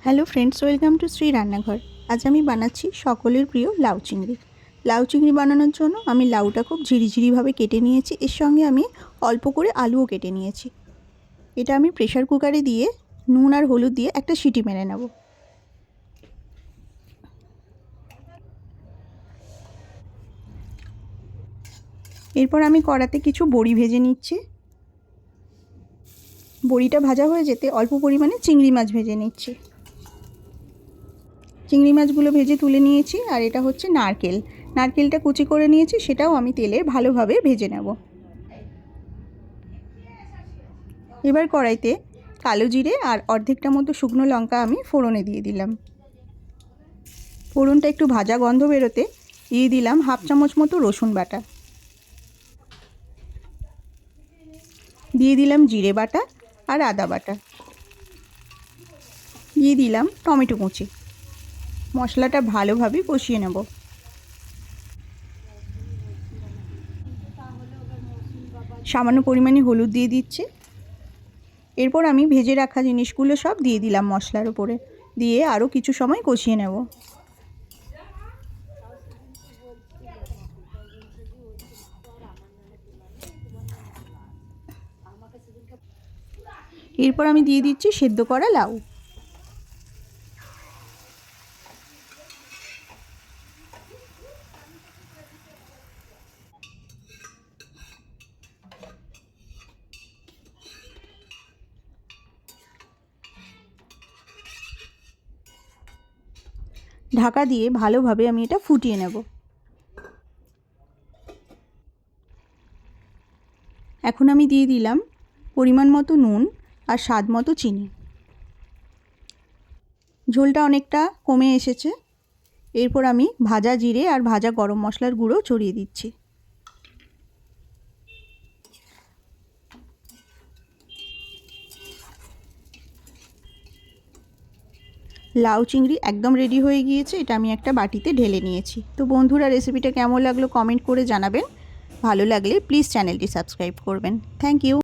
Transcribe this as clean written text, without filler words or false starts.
Hello friends, welcome to Shri রান্নাঘর। আজ আমি বানাচ্ছি সকলের প্রিয় লাউ চিংড়ি। লাউ চিংড়ি বানানোর জন্য আমি লাউটা খুব ঝিরিঝিরিভাবে কেটে নিয়েছি। এর সঙ্গে আমি অল্প করে আলুও কেটে নিয়েছি। এটা আমি প্রেশার কুকারে দিয়ে নুন আর হলুদ দিয়ে একটা সিটি মেরে নেব। এরপর আমি কড়াতে কিছু বড়ি ভেজে নিচ্ছি। বড়িটা ভাজা হয়ে যেতে অল্প পরিমাণে চিংড়ি মাছ ভেজে নিচ্ছি। চিংড়ি মাছগুলো ভেজে তুলে নিয়েছি। আর এটা হচ্ছে নারকেলটা কুচি করে নিয়েছি, সেটাও আমি তেলে ভালোভাবে ভেজে নেব। এবার কড়াইতে কালো জিরে আর অর্ধেকটা মতো শুকনো লঙ্কা আমি ফোড়নে দিয়ে দিলাম। ফোড়নটা একটু ভাজা গন্ধ বেরোতে দিয়ে দিলাম হাফ চামচ মতো রসুন বাটা, দিয়ে দিলাম জিরে বাটা আর আদা বাটা, দিয়ে দিলাম টমেটো কুচি। মশলাটা ভালোভাবে কষিয়ে নেব। সামান্য পরিমাণে হলুদ দিয়ে দিচ্ছি। এরপর আমি ভেজে রাখা জিনিসগুলো সব দিয়ে দিলাম মশলার উপরে, দিয়ে আরও কিছু সময় কষিয়ে নেব। এরপর আমি দিয়ে দিচ্ছি সেদ্ধ করা লাউ। ঢাকা দিয়ে ভালোভাবে আমি এটা ফুটিয়ে নেব। এখন আমি দিয়ে দিলাম পরিমাণ মতো নুন আর স্বাদ মতো চিনি। ঝোলটা অনেকটা কমে এসেছে। এরপর আমি ভাজা জিরে আর ভাজা গরম মশলার গুঁড়ো ছড়িয়ে দিচ্ছি। লাউ চিংড়ি একদম রেডি হয়ে গিয়েছে। এটা আমি একটা বাটিতে ঢেলে নিয়েছি। তো বন্ধুরা, রেসিপিটা কেমন লাগলো কমেন্ট করে জানাবেন। ভালো লাগলে প্লিজ চ্যানেলটি সাবস্ক্রাইব করবেন। Thank you.